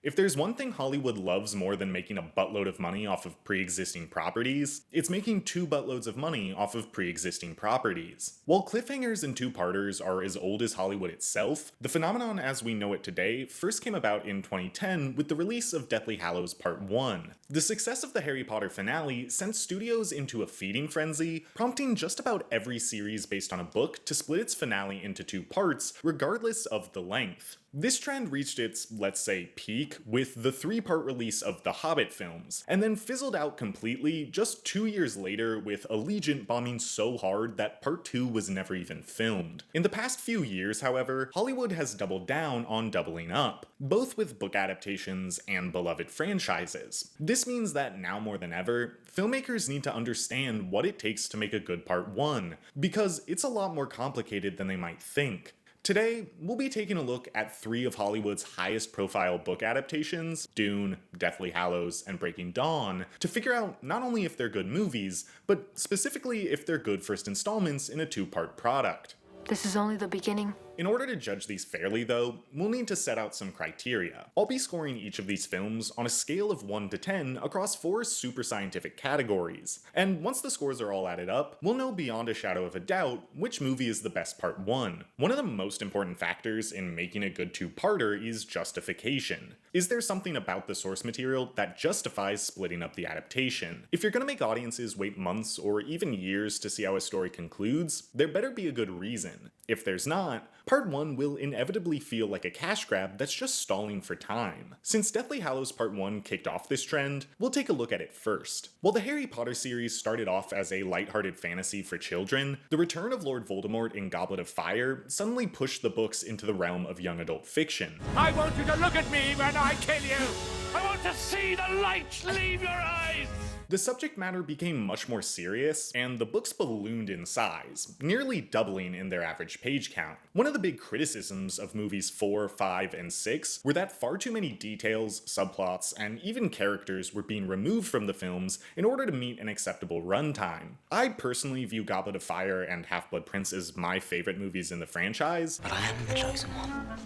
If there's one thing Hollywood loves more than making a buttload of money off of pre-existing properties, it's making two buttloads of money off of pre-existing properties. While cliffhangers and two-parters are as old as Hollywood itself, the phenomenon as we know it today first came about in 2010 with the release of Deathly Hallows Part 1. The success of the Harry Potter finale sent studios into a feeding frenzy, prompting just about every series based on a book to split its finale into two parts, regardless of the length. This trend reached its, let's say, peak with the three-part release of the Hobbit films, and then fizzled out completely just 2 years later with Allegiant bombing so hard that Part 2 was never even filmed. In the past few years, however, Hollywood has doubled down on doubling up, both with book adaptations and beloved franchises. This means that now more than ever, filmmakers need to understand what it takes to make a good Part 1, because it's a lot more complicated than they might think. Today, we'll be taking a look at three of Hollywood's highest profile book adaptations, Dune, Deathly Hallows, and Breaking Dawn, to figure out not only if they're good movies, but specifically if they're good first installments in a two-part product. This is only the beginning. In order to judge these fairly though, we'll need to set out some criteria. I'll be scoring each of these films on a scale of 1 to 10 across 4 super scientific categories, and once the scores are all added up, we'll know beyond a shadow of a doubt which movie is the best Part 1. One of the most important factors in making a good two-parter is justification. Is there something about the source material that justifies splitting up the adaptation? If you're gonna make audiences wait months or even years to see how a story concludes, there better be a good reason. If there's not, Part 1 will inevitably feel like a cash grab that's just stalling for time. Since Deathly Hallows Part 1 kicked off this trend, we'll take a look at it first. While the Harry Potter series started off as a lighthearted fantasy for children, the return of Lord Voldemort in Goblet of Fire suddenly pushed the books into the realm of young adult fiction. I want you to look at me when I kill you! I want to see the light leave your eyes! The subject matter became much more serious, and the books ballooned in size, nearly doubling in their average page count. One of the big criticisms of movies 4, 5, and 6 were that far too many details, subplots, and even characters were being removed from the films in order to meet an acceptable runtime. I personally view Goblet of Fire and Half-Blood Prince as my favorite movies in the franchise. But I am the chosen one.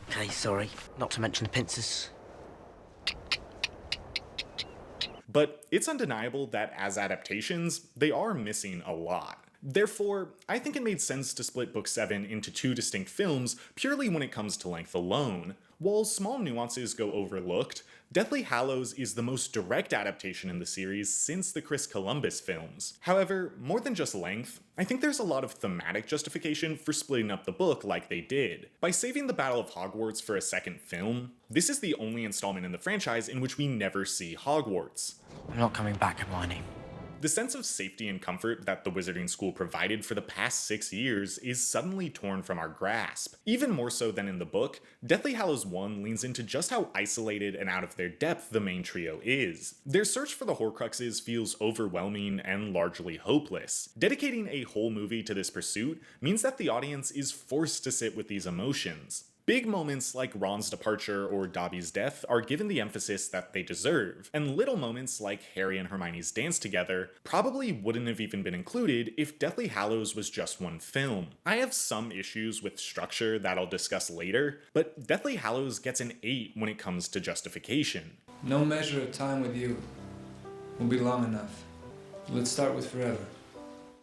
Okay, sorry. Not to mention the pincers. But it's undeniable that as adaptations, they are missing a lot. Therefore, I think it made sense to split Book 7 into two distinct films purely when it comes to length alone. While small nuances go overlooked, Deathly Hallows is the most direct adaptation in the series since the Chris Columbus films. However, more than just length, I think there's a lot of thematic justification for splitting up the book like they did. By saving the Battle of Hogwarts for a second film, this is the only installment in the franchise in which we never see Hogwarts. I'm not coming back, Hermione. The sense of safety and comfort that the Wizarding School provided for the past 6 years is suddenly torn from our grasp. Even more so than in the book, Deathly Hallows 1 leans into just how isolated and out of their depth the main trio is. Their search for the Horcruxes feels overwhelming and largely hopeless. Dedicating a whole movie to this pursuit means that the audience is forced to sit with these emotions. Big moments like Ron's departure or Dobby's death are given the emphasis that they deserve, and little moments like Harry and Hermione's dance together probably wouldn't have even been included if Deathly Hallows was just one film. I have some issues with structure that I'll discuss later, but Deathly Hallows gets an 8 when it comes to justification. No measure of time with you will be long enough. Let's start with forever.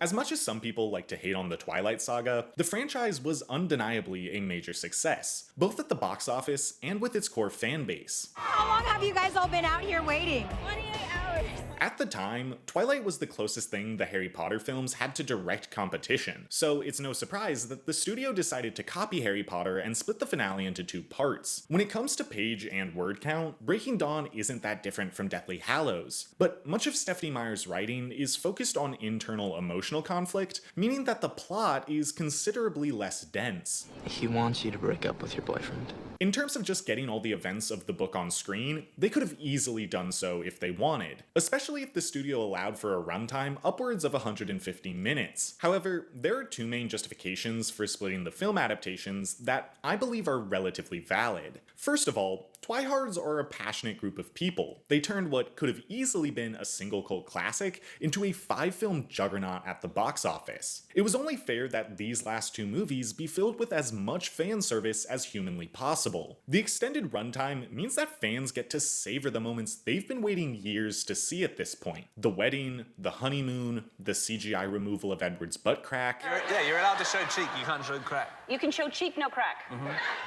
As much as some people like to hate on the Twilight Saga, the franchise was undeniably a major success, both at the box office and with its core fan base. How long have you guys all been out here waiting? 28 hours. At the time, Twilight was the closest thing the Harry Potter films had to direct competition, so it's no surprise that the studio decided to copy Harry Potter and split the finale into two parts. When it comes to page and word count, Breaking Dawn isn't that different from Deathly Hallows, but much of Stephenie Meyer's writing is focused on internal emotional conflict, meaning that the plot is considerably less dense. He wants you to break up with your boyfriend. In terms of just getting all the events of the book on screen, they could have easily done so if they wanted, especially if the studio allowed for a runtime upwards of 150 minutes. However, there are two main justifications for splitting the film adaptations that I believe are relatively valid. First of all, Twihards are a passionate group of people. They turned what could have easily been a single cult classic into a 5-film juggernaut at the box office. It was only fair that these last 2 movies be filled with as much fan service as humanly possible. The extended runtime means that fans get to savor the moments they've been waiting years to see at this point. The wedding, the honeymoon, the CGI removal of Edward's butt crack. You're allowed to show cheek, you can't show crack. You can show cheek, no crack.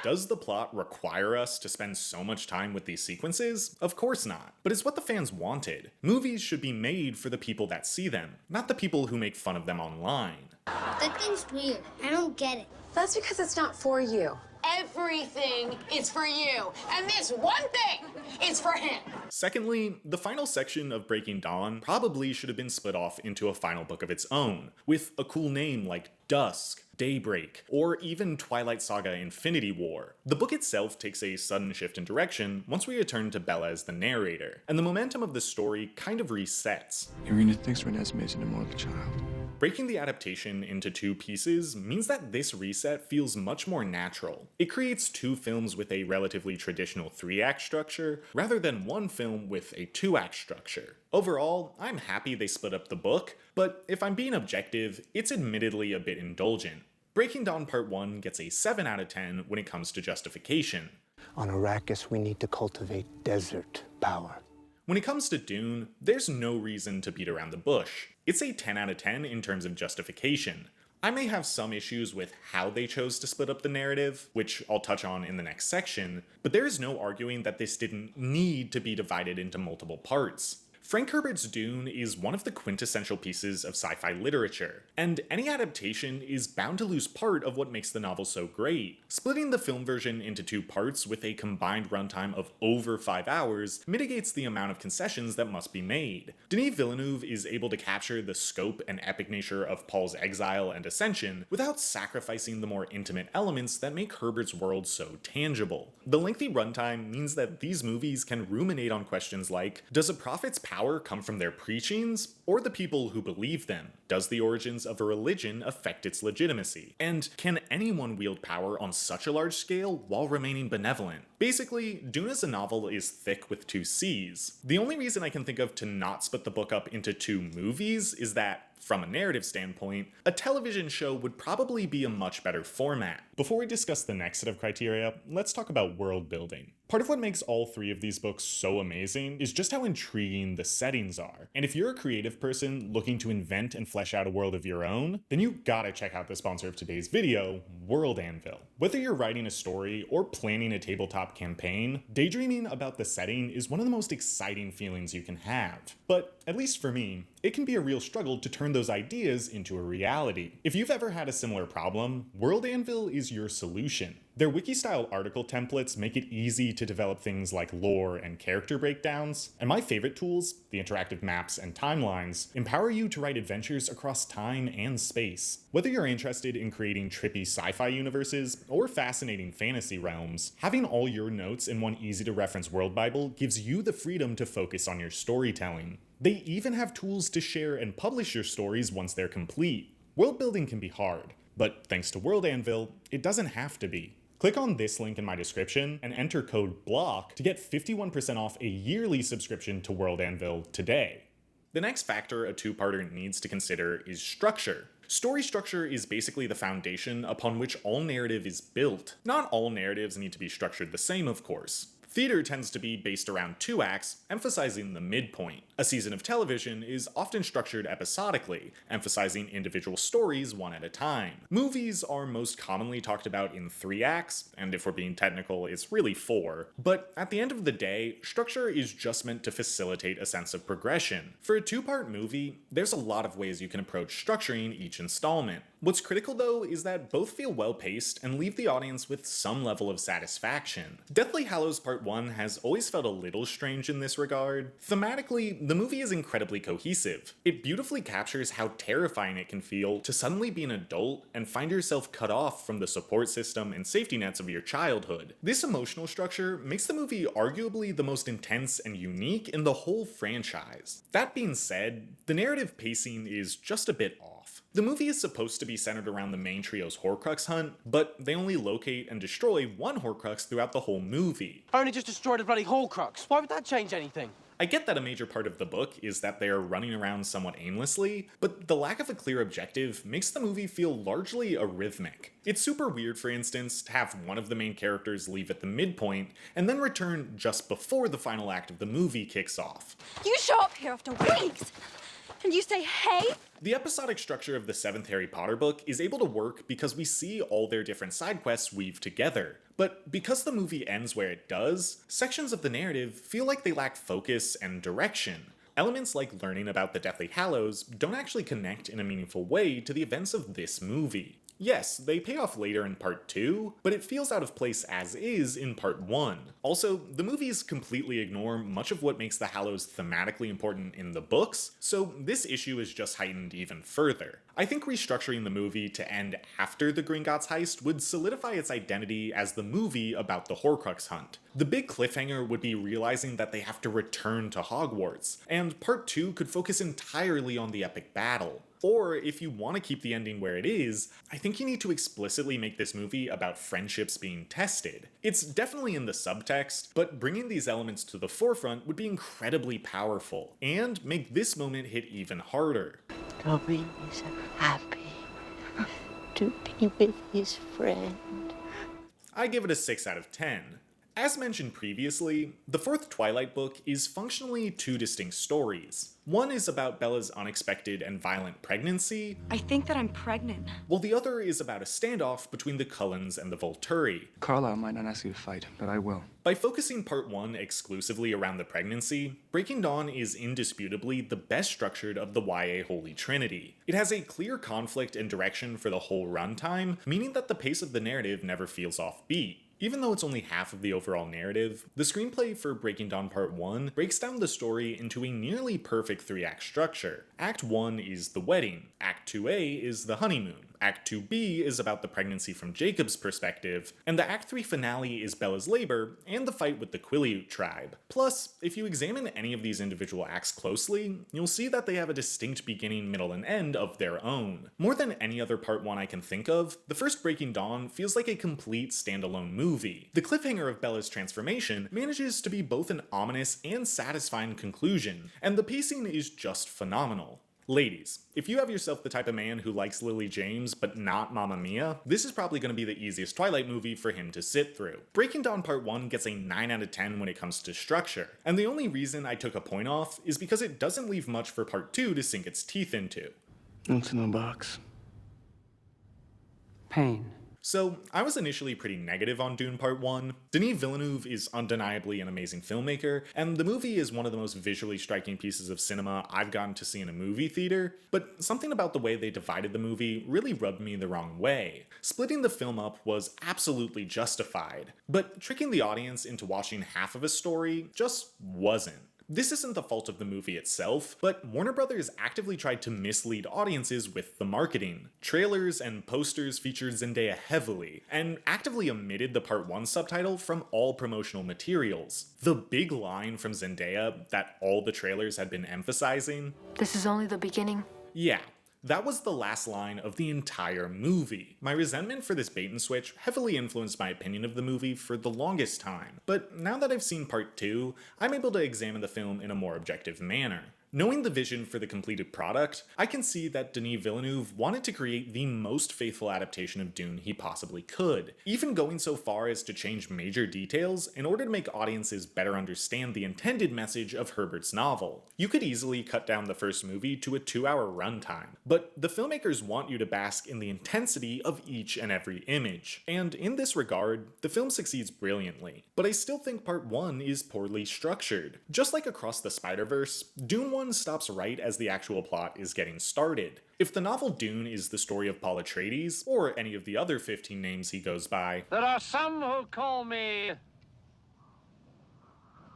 Does the plot require us to spend so much time with these sequences? Of course not. But it's what the fans wanted. Movies should be made for the people that see them, not the people who make fun of them online. That thing's weird. I don't get it. That's because it's not for you. Everything is for you, and this one thing is for him. Secondly, the final section of Breaking Dawn probably should have been split off into a final book of its own, with a cool name like Dusk, Daybreak, or even Twilight Saga Infinity War. The book itself takes a sudden shift in direction once we return to Bella as the narrator, and the momentum of the story kind of resets. Irina thinks Renesmee is an immortal child. Breaking the adaptation into 2 pieces means that this reset feels much more natural. It creates 2 films with a relatively traditional 3-act structure, rather than 1 film with a 2-act structure. Overall, I'm happy they split up the book, but if I'm being objective, it's admittedly a bit indulgent. Breaking Dawn Part 1 gets a 7 out of 10 when it comes to justification. On Arrakis, we need to cultivate desert power. When it comes to Dune, there's no reason to beat around the bush. It's a 10 out of 10 in terms of justification. I may have some issues with how they chose to split up the narrative, which I'll touch on in the next section, but there is no arguing that this didn't need to be divided into multiple parts. Frank Herbert's Dune is one of the quintessential pieces of sci-fi literature, and any adaptation is bound to lose part of what makes the novel so great. Splitting the film version into 2 parts with a combined runtime of over 5 hours mitigates the amount of concessions that must be made. Denis Villeneuve is able to capture the scope and epic nature of Paul's exile and ascension without sacrificing the more intimate elements that make Herbert's world so tangible. The lengthy runtime means that these movies can ruminate on questions like, does a prophet's power come from their preachings, or the people who believe them? Does the origins of a religion affect its legitimacy? And can anyone wield power on such a large scale while remaining benevolent? Basically, Dune as a novel is thick with 2 C's. The only reason I can think of to not split the book up into 2 movies is that, from a narrative standpoint, a television show would probably be a much better format. Before we discuss the next set of criteria, let's talk about world building. Part of what makes all 3 of these books so amazing is just how intriguing the settings are. And if you're a creative person looking to invent and flesh out a world of your own, then you gotta check out the sponsor of today's video, World Anvil. Whether you're writing a story or planning a tabletop campaign, daydreaming about the setting is one of the most exciting feelings you can have. But, at least for me, it can be a real struggle to turn those ideas into a reality. If you've ever had a similar problem, World Anvil is your solution. Their wiki-style article templates make it easy to develop things like lore and character breakdowns, and my favorite tools, the interactive maps and timelines, empower you to write adventures across time and space. Whether you're interested in creating trippy sci-fi universes or fascinating fantasy realms, having all your notes in one easy-to-reference world bible gives you the freedom to focus on your storytelling. They even have tools to share and publish your stories once they're complete. World building can be hard, but thanks to World Anvil, it doesn't have to be. Click on this link in my description and enter code BLOCK to get 51% off a yearly subscription to World Anvil today. The next factor a 2-parter needs to consider is structure. Story structure is basically the foundation upon which all narrative is built. Not all narratives need to be structured the same, of course. Theater tends to be based around 2 acts, emphasizing the midpoint. A season of television is often structured episodically, emphasizing individual stories one at a time. Movies are most commonly talked about in 3 acts, and if we're being technical, it's really 4. But at the end of the day, structure is just meant to facilitate a sense of progression. For a 2-part movie, there's a lot of ways you can approach structuring each installment. What's critical though is that both feel well paced and leave the audience with some level of satisfaction. Deathly Hallows Part 1 has always felt a little strange in this regard. Thematically, the movie is incredibly cohesive. It beautifully captures how terrifying it can feel to suddenly be an adult and find yourself cut off from the support system and safety nets of your childhood. This emotional structure makes the movie arguably the most intense and unique in the whole franchise. That being said, the narrative pacing is just a bit off. off. The movie is supposed to be centered around the main trio's Horcrux hunt, but they only locate and destroy one Horcrux throughout the whole movie. I only just destroyed a bloody Horcrux. Why would that change anything? I get that a major part of the book is that they are running around somewhat aimlessly, but the lack of a clear objective makes the movie feel largely arrhythmic. It's super weird, for instance, to have one of the main characters leave at the midpoint and then return just before the final act of the movie kicks off. You show up here after weeks, and you say, hey? The episodic structure of the 7th Harry Potter book is able to work because we see all their different side quests weave together. But because the movie ends where it does, sections of the narrative feel like they lack focus and direction. Elements like learning about the Deathly Hallows don't actually connect in a meaningful way to the events of this movie. Yes, they pay off later in part 2, but it feels out of place as is in part 1. Also, the movies completely ignore much of what makes the Hallows thematically important in the books, so this issue is just heightened even further. I think restructuring the movie to end after the Gringotts heist would solidify its identity as the movie about the Horcrux hunt. The big cliffhanger would be realizing that they have to return to Hogwarts, and part 2 could focus entirely on the epic battle. Or, if you want to keep the ending where it is, I think you need to explicitly make this movie about friendships being tested. It's definitely in the subtext, but bringing these elements to the forefront would be incredibly powerful, and make this moment hit even harder. Dobby is happy to be with his friend. I give it a 6 out of 10. As mentioned previously, the 4th Twilight book is functionally 2 distinct stories. One is about Bella's unexpected and violent pregnancy. I think that I'm pregnant. While the other is about a standoff between the Cullens and the Volturi. Carlisle might not ask you to fight, but I will. By focusing part 1 exclusively around the pregnancy, Breaking Dawn is indisputably the best structured of the YA Holy Trinity. It has a clear conflict and direction for the whole runtime, meaning that the pace of the narrative never feels offbeat. Even though it's only half of the overall narrative, the screenplay for Breaking Dawn Part 1 breaks down the story into a nearly perfect 3-act structure. Act 1 is the wedding, Act 2A is the honeymoon, Act 2B is about the pregnancy from Jacob's perspective, and the Act 3 finale is Bella's labor and the fight with the Quileute tribe. Plus, if you examine any of these individual acts closely, you'll see that they have a distinct beginning, middle, and end of their own. More than any other Part 1 I can think of, the first Breaking Dawn feels like a complete standalone movie. The cliffhanger of Bella's transformation manages to be both an ominous and satisfying conclusion, and the pacing is just phenomenal. Ladies, if you have yourself the type of man who likes Lily James but not Mamma Mia, this is probably going to be the easiest Twilight movie for him to sit through. Breaking Dawn Part 1 gets a 9 out of 10 when it comes to structure, and the only reason I took a point off is because it doesn't leave much for Part 2 to sink its teeth into. What's in the box? Pain. So, I was initially pretty negative on Dune Part 1. Denis Villeneuve is undeniably an amazing filmmaker, and the movie is one of the most visually striking pieces of cinema I've gotten to see in a movie theater, but something about the way they divided the movie really rubbed me the wrong way. Splitting the film up was absolutely justified, but tricking the audience into watching half of a story just wasn't. This isn't the fault of the movie itself, but Warner Brothers actively tried to mislead audiences with the marketing. Trailers and posters featured Zendaya heavily, and actively omitted the Part 1 subtitle from all promotional materials. The big line from Zendaya that all the trailers had been emphasizing, "This is only the beginning." Yeah, that was the last line of the entire movie. My resentment for this bait and switch heavily influenced my opinion of the movie for the longest time, but now that I've seen Part 2, I'm able to examine the film in a more objective manner. Knowing the vision for the completed product, I can see that Denis Villeneuve wanted to create the most faithful adaptation of Dune he possibly could, even going so far as to change major details in order to make audiences better understand the intended message of Herbert's novel. You could easily cut down the first movie to a 2-hour runtime, but the filmmakers want you to bask in the intensity of each and every image, and in this regard, the film succeeds brilliantly. But I still think Part 1 is poorly structured. Just like Across the Spider-Verse, Dune 1 stops right as the actual plot is getting started. If the novel Dune is the story of Paul Atreides, or any of the other 15 names he goes by, There are some who call me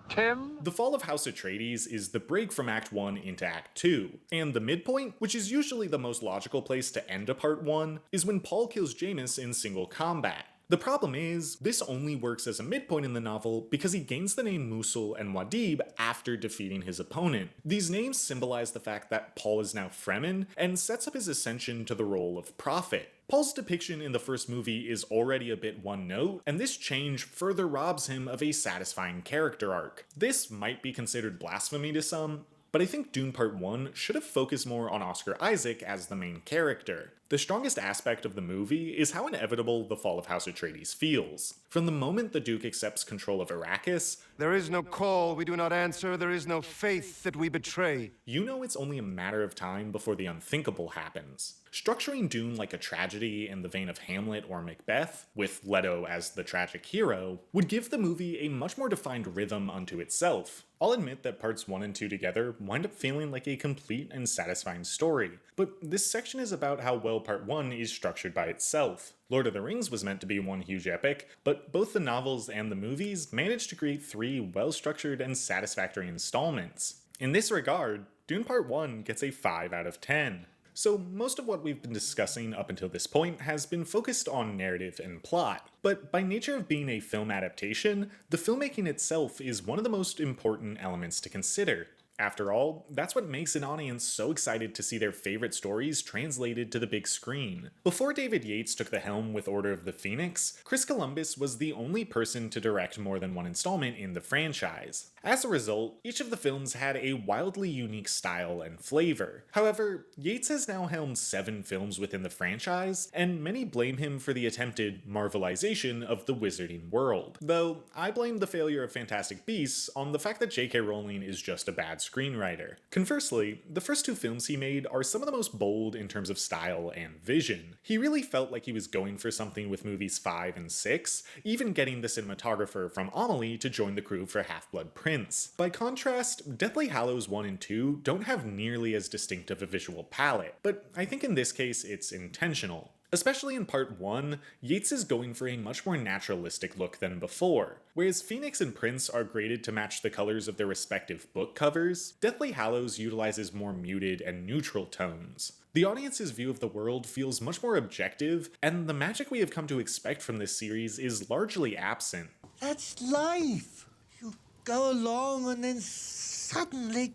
Tim. The fall of House Atreides is the break from Act 1 into Act 2, and the midpoint, which is usually the most logical place to end a Part 1, is when Paul kills Jameis in single combat. The problem is, this only works as a midpoint in the novel because he gains the name Musul and Wadib after defeating his opponent. These names symbolize the fact that Paul is now Fremen and sets up his ascension to the role of prophet. Paul's depiction in the first movie is already a bit one note, and this change further robs him of a satisfying character arc. This might be considered blasphemy to some, but I think Dune Part 1 should have focused more on Oscar Isaac as the main character. The strongest aspect of the movie is how inevitable the fall of House Atreides feels. From the moment the Duke accepts control of Arrakis, there is no call we do not answer, there is no faith that we betray. You know it's only a matter of time before the unthinkable happens. Structuring Dune like a tragedy in the vein of Hamlet or Macbeth, with Leto as the tragic hero, would give the movie a much more defined rhythm unto itself. I'll admit that parts 1 and 2 together wind up feeling like a complete and satisfying story, but this section is about how well part 1 is structured by itself. Lord of the Rings was meant to be one huge epic, but both the novels and the movies managed to create 3 well-structured and satisfactory installments. In this regard, Dune Part 1 gets a 5 out of 10. So most of what we've been discussing up until this point has been focused on narrative and plot, but by nature of being a film adaptation, the filmmaking itself is one of the most important elements to consider. After all, that's what makes an audience so excited to see their favorite stories translated to the big screen. Before David Yates took the helm with Order of the Phoenix, Chris Columbus was the only person to direct more than one installment in the franchise. As a result, each of the films had a wildly unique style and flavor. However, Yates has now helmed 7 films within the franchise, and many blame him for the attempted Marvelization of the wizarding world. Though, I blame the failure of Fantastic Beasts on the fact that J.K. Rowling is just a bad screenwriter. Conversely, the first 2 films he made are some of the most bold in terms of style and vision. He really felt like he was going for something with movies 5 and 6, even getting the cinematographer from Amelie to join the crew for Half-Blood Prince. By contrast, Deathly Hallows 1 and 2 don't have nearly as distinctive a visual palette, but I think in this case it's intentional. Especially in part 1, Yates is going for a much more naturalistic look than before. Whereas Phoenix and Prince are graded to match the colors of their respective book covers, Deathly Hallows utilizes more muted and neutral tones. The audience's view of the world feels much more objective, and the magic we have come to expect from this series is largely absent. That's life! You go along and then suddenly...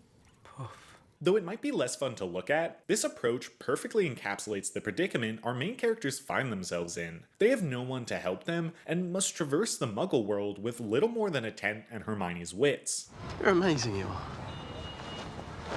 Though it might be less fun to look at, this approach perfectly encapsulates the predicament our main characters find themselves in. They have no one to help them, and must traverse the Muggle world with little more than a tent and Hermione's wits. You're amazing, you are.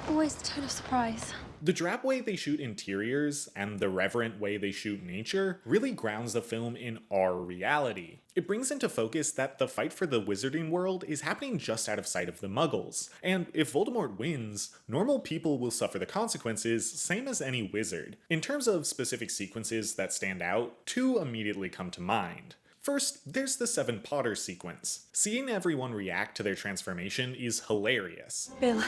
Always a total surprise. The drab way they shoot interiors, and the reverent way they shoot nature, really grounds the film in our reality. It brings into focus that the fight for the wizarding world is happening just out of sight of the Muggles, and if Voldemort wins, normal people will suffer the consequences, same as any wizard. In terms of specific sequences that stand out, 2 immediately come to mind. First, there's the 7 Potter sequence. Seeing everyone react to their transformation is hilarious. Bill,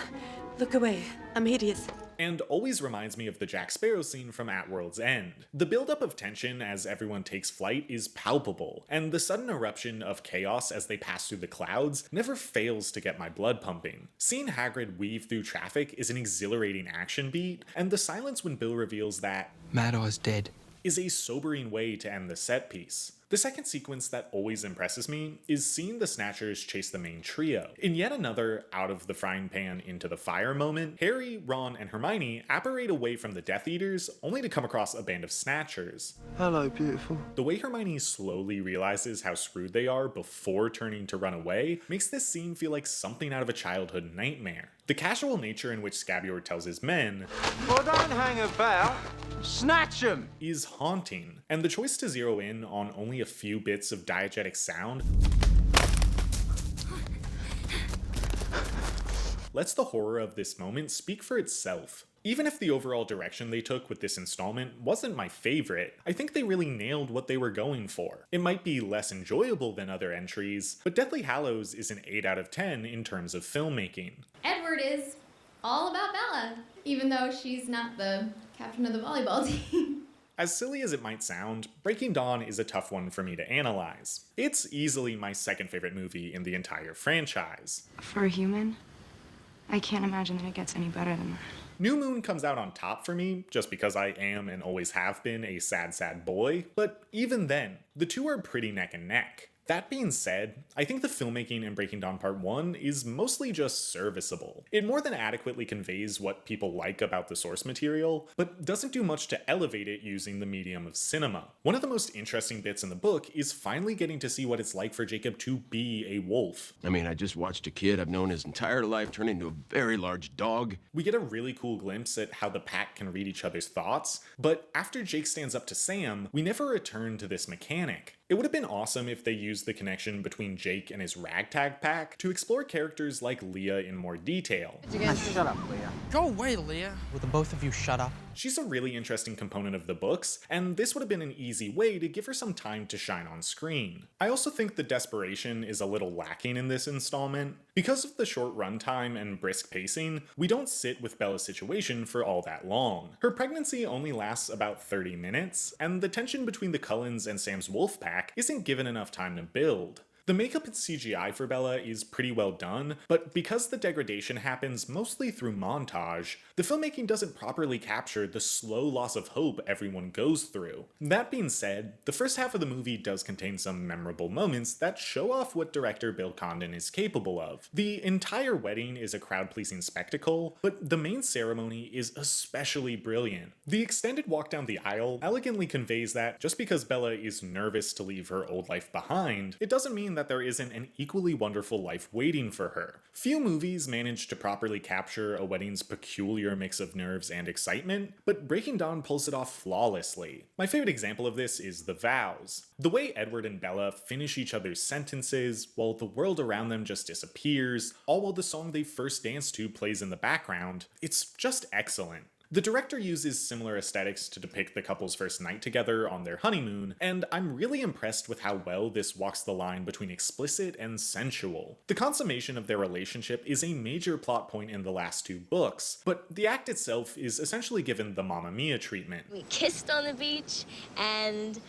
look away. I'm hideous. And always reminds me of the Jack Sparrow scene from At World's End. The buildup of tension as everyone takes flight is palpable, and the sudden eruption of chaos as they pass through the clouds never fails to get my blood pumping. Seeing Hagrid weave through traffic is an exhilarating action beat, and the silence when Bill reveals that Mad Eye's dead is a sobering way to end the set piece. The second sequence that always impresses me is seeing the Snatchers chase the main trio. In yet another out of the frying pan into the fire moment, Harry, Ron, and Hermione apparate away from the Death Eaters only to come across a band of Snatchers. Hello, beautiful. The way Hermione slowly realizes how screwed they are before turning to run away makes this scene feel like something out of a childhood nightmare. The casual nature in which Scabior tells his men, "Well, don't hang about. Snatch 'em!" is haunting, and the choice to zero in on only a few bits of diegetic sound lets the horror of this moment speak for itself. Even if the overall direction they took with this installment wasn't my favorite, I think they really nailed what they were going for. It might be less enjoyable than other entries, but Deathly Hallows is an 8 out of 10 in terms of filmmaking. Edward is all about Bella, even though she's not the captain of the volleyball team. As silly as it might sound, Breaking Dawn is a tough one for me to analyze. It's easily my second favorite movie in the entire franchise. For a human, I can't imagine that it gets any better than that. New Moon comes out on top for me, just because I am and always have been a sad boy, but even then, the two are pretty neck and neck. That being said, I think the filmmaking in Breaking Dawn Part 1 is mostly just serviceable. It more than adequately conveys what people like about the source material, but doesn't do much to elevate it using the medium of cinema. One of the most interesting bits in the book is finally getting to see what it's like for Jacob to be a wolf. I mean, I just watched a kid I've known his entire life turn into a very large dog. We get a really cool glimpse at how the pack can read each other's thoughts, but after Jake stands up to Sam, we never return to this mechanic. It would have been awesome if they used the connection between Jake and his ragtag pack to explore characters like Leah in more detail. Shut up, Leah. Go away, Leah. Will the both of you shut up? She's a really interesting component of the books, and this would have been an easy way to give her some time to shine on screen. I also think the desperation is a little lacking in this installment. Because of the short runtime and brisk pacing, we don't sit with Bella's situation for all that long. Her pregnancy only lasts about 30 minutes, and the tension between the Cullens and Sam's wolf pack isn't given enough time to build. The makeup and CGI for Bella is pretty well done, but because the degradation happens mostly through montage, the filmmaking doesn't properly capture the slow loss of hope everyone goes through. That being said, the first half of the movie does contain some memorable moments that show off what director Bill Condon is capable of. The entire wedding is a crowd-pleasing spectacle, but the main ceremony is especially brilliant. The extended walk down the aisle elegantly conveys that just because Bella is nervous to leave her old life behind, it doesn't mean that there isn't an equally wonderful life waiting for her. Few movies manage to properly capture a wedding's peculiar mix of nerves and excitement, but Breaking Dawn pulls it off flawlessly. My favorite example of this is The Vows. The way Edward and Bella finish each other's sentences while the world around them just disappears, all while the song they first danced to plays in the background, it's just excellent. The director uses similar aesthetics to depict the couple's first night together on their honeymoon, and I'm really impressed with how well this walks the line between explicit and sensual. The consummation of their relationship is a major plot point in the last two books, but the act itself is essentially given the Mamma Mia treatment. We kissed on the beach and ...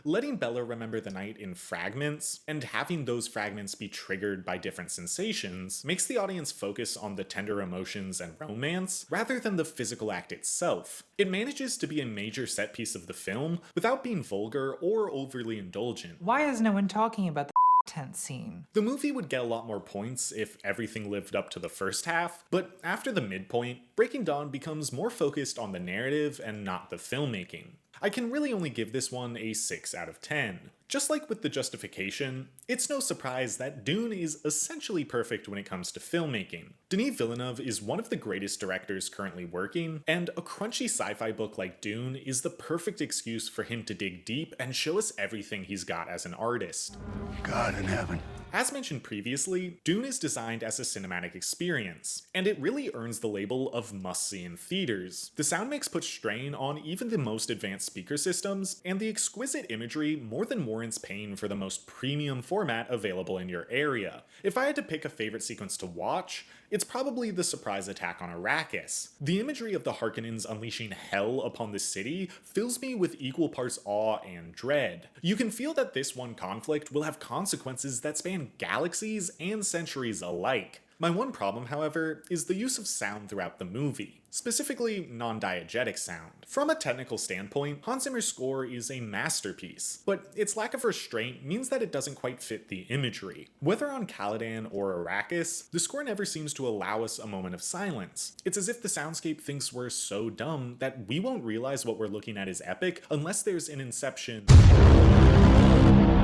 Letting Bella remember the night in fragments, and having those fragments be triggered by different sensations, makes the audience focus on the tender emotions and romance, rather than the physical act itself. It manages to be a major set piece of the film, without being vulgar or overly indulgent. Why is no one talking about the tent scene? The movie would get a lot more points if everything lived up to the first half, but after the midpoint, Breaking Dawn becomes more focused on the narrative and not the filmmaking. I can really only give this one a 6 out of 10. Just like with the justification, it's no surprise that Dune is essentially perfect when it comes to filmmaking. Denis Villeneuve is one of the greatest directors currently working, and a crunchy sci-fi book like Dune is the perfect excuse for him to dig deep and show us everything he's got as an artist. God in heaven. As mentioned previously, Dune is designed as a cinematic experience, and it really earns the label of must-see in theaters. The sound mix puts strain on even the most advanced speaker systems, and the exquisite imagery more than warrants paying for the most premium format available in your area. If I had to pick a favorite sequence to watch, it's probably the surprise attack on Arrakis. The imagery of the Harkonnens unleashing hell upon the city fills me with equal parts awe and dread. You can feel that this one conflict will have consequences that span galaxies and centuries alike. My one problem, however, is the use of sound throughout the movie, specifically non-diegetic sound. From a technical standpoint, Hans Zimmer's score is a masterpiece, but its lack of restraint means that it doesn't quite fit the imagery. Whether on Caladan or Arrakis, the score never seems to allow us a moment of silence. It's as if the soundscape thinks we're so dumb that we won't realize what we're looking at is epic unless there's an Inception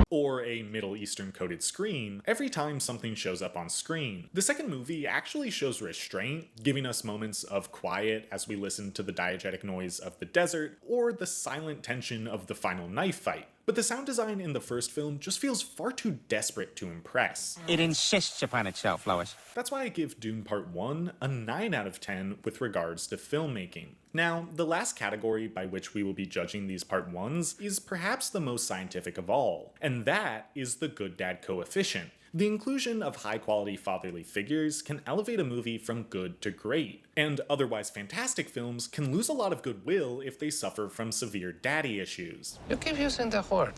or a Middle Eastern coded screen every time something shows up on screen. The second movie actually shows restraint, giving us moments of quiet as we listen to the diegetic noise of the desert or the silent tension of the final knife fight. But the sound design in the first film just feels far too desperate to impress. It insists upon itself, Lois. That's why I give Dune Part 1 a 9 out of 10 with regards to filmmaking. Now, the last category by which we will be judging these Part 1s is perhaps the most scientific of all, and that is the good dad coefficient. The inclusion of high-quality fatherly figures can elevate a movie from good to great, and otherwise fantastic films can lose a lot of goodwill if they suffer from severe daddy issues. You keep using the word.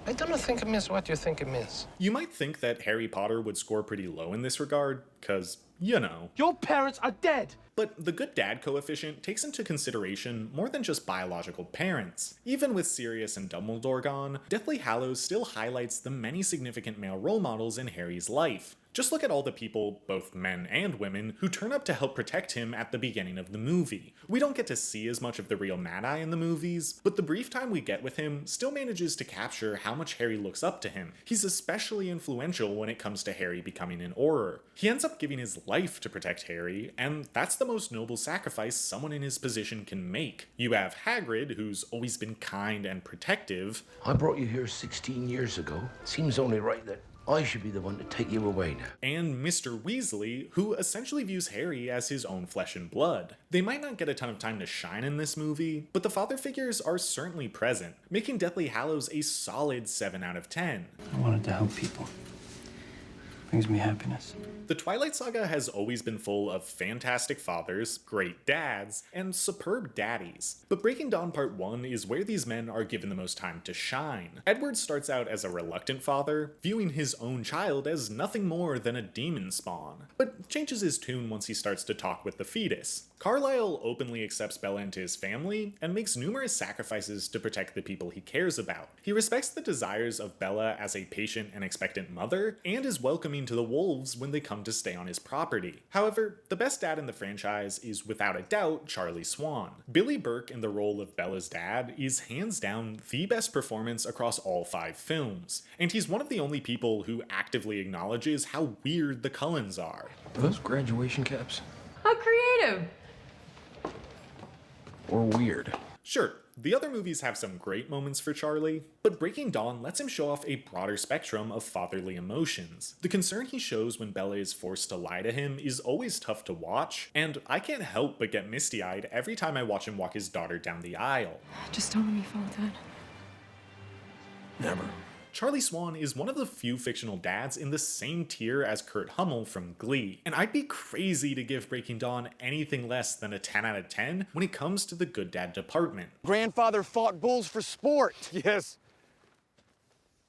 I don't think it means what you think it means. You might think that Harry Potter would score pretty low in this regard, cause, you know. Your parents are dead! But the good dad coefficient takes into consideration more than just biological parents. Even with Sirius and Dumbledore gone, Deathly Hallows still highlights the many significant male role models in Harry's life. Just look at all the people, both men and women, who turn up to help protect him at the beginning of the movie. We don't get to see as much of the real Mad Eye in the movies, but the brief time we get with him still manages to capture how much Harry looks up to him. He's especially influential when it comes to Harry becoming an Auror. He ends up giving his life to protect Harry, and that's the most noble sacrifice someone in his position can make. You have Hagrid, who's always been kind and protective. I brought you here 16 years ago. Seems only right that I should be the one to take you away now. And Mr. Weasley, who essentially views Harry as his own flesh and blood. They might not get a ton of time to shine in this movie, but the father figures are certainly present, making Deathly Hallows a solid 7 out of 10. I wanted to help people. Brings me happiness. The Twilight Saga has always been full of fantastic fathers, great dads, and superb daddies. But Breaking Dawn Part 1 is where these men are given the most time to shine. Edward starts out as a reluctant father, viewing his own child as nothing more than a demon spawn, but changes his tune once he starts to talk with the fetus. Carlisle openly accepts Bella into his family and makes numerous sacrifices to protect the people he cares about. He respects the desires of Bella as a patient and expectant mother, and is welcoming to the wolves when they come to stay on his property. However, the best dad in the franchise is without a doubt Charlie Swan. Billy Burke in the role of Bella's dad is hands down the best performance across all 5 films, and he's one of the only people who actively acknowledges how weird the Cullens are. Are those graduation caps? How creative! Or weird? Sure, the other movies have some great moments for Charlie, but Breaking Dawn lets him show off a broader spectrum of fatherly emotions. The concern he shows when Bella is forced to lie to him is always tough to watch, and I can't help but get misty-eyed every time I watch him walk his daughter down the aisle. Just don't let me fall, Dad. Never. Charlie Swan is one of the few fictional dads in the same tier as Kurt Hummel from Glee, and I'd be crazy to give Breaking Dawn anything less than a 10 out of 10 when it comes to the good dad department. Grandfather fought bulls for sport. Yes.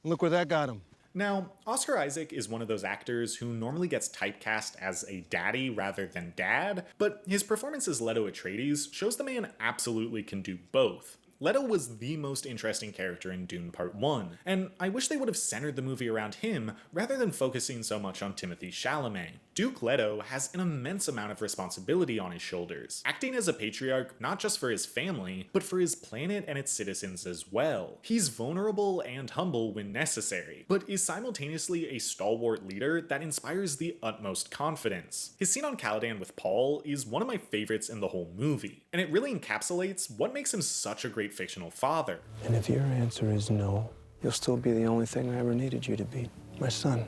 Look where that got him. Now, Oscar Isaac is one of those actors who normally gets typecast as a daddy rather than dad, but his performance as Leto Atreides shows the man absolutely can do both. Leto was the most interesting character in Dune Part 1, and I wish they would have centered the movie around him rather than focusing so much on Timothée Chalamet. Duke Leto has an immense amount of responsibility on his shoulders, acting as a patriarch not just for his family, but for his planet and its citizens as well. He's vulnerable and humble when necessary, but is simultaneously a stalwart leader that inspires the utmost confidence. His scene on Caladan with Paul is one of my favorites in the whole movie, and it really encapsulates what makes him such a great fictional father. And if your answer is no, you'll still be the only thing I ever needed you to be, my son.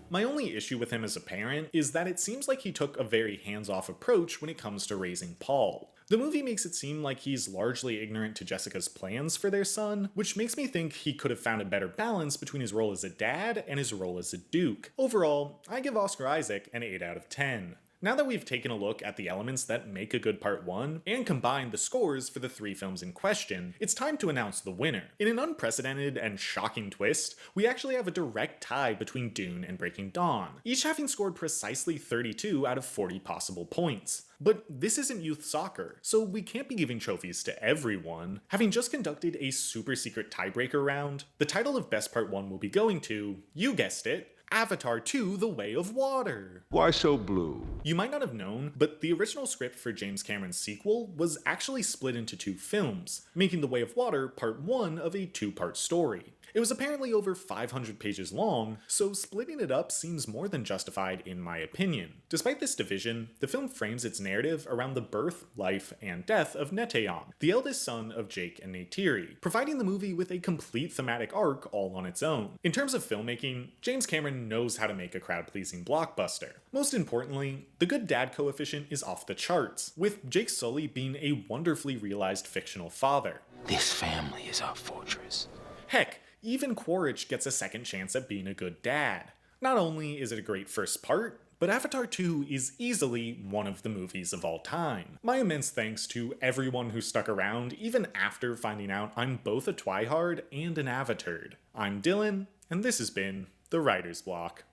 My only issue with him as a parent is that it seems like he took a very hands-off approach when it comes to raising Paul. The movie makes it seem like he's largely ignorant to Jessica's plans for their son, which makes me think he could have found a better balance between his role as a dad and his role as a duke. Overall, I give Oscar Isaac an 8 out of 10. Now that we've taken a look at the elements that make a good Part 1, and combined the scores for the 3 films in question, it's time to announce the winner. In an unprecedented and shocking twist, we actually have a direct tie between Dune and Breaking Dawn, each having scored precisely 32 out of 40 possible points. But this isn't youth soccer, so we can't be giving trophies to everyone. Having just conducted a super secret tiebreaker round, the title of Best Part 1 will be going to, you guessed it, Avatar 2: The Way of Water. Why so blue? You might not have known, but the original script for James Cameron's sequel was actually split into 2 films, making The Way of Water Part 1 of a 2-part story. It was apparently over 500 pages long, so splitting it up seems more than justified in my opinion. Despite this division, the film frames its narrative around the birth, life, and death of Neteyong, the eldest son of Jake and Neytiri, providing the movie with a complete thematic arc all on its own. In terms of filmmaking, James Cameron knows how to make a crowd-pleasing blockbuster. Most importantly, the good dad coefficient is off the charts, with Jake Sully being a wonderfully realized fictional father. This family is our fortress. Heck, even Quaritch gets a second chance at being a good dad. Not only is it a great first part, but Avatar 2 is easily one of the movies of all time. My immense thanks to everyone who stuck around, even after finding out I'm both a Twihard and an Avatard. I'm Dylan, and this has been The Writer's Block.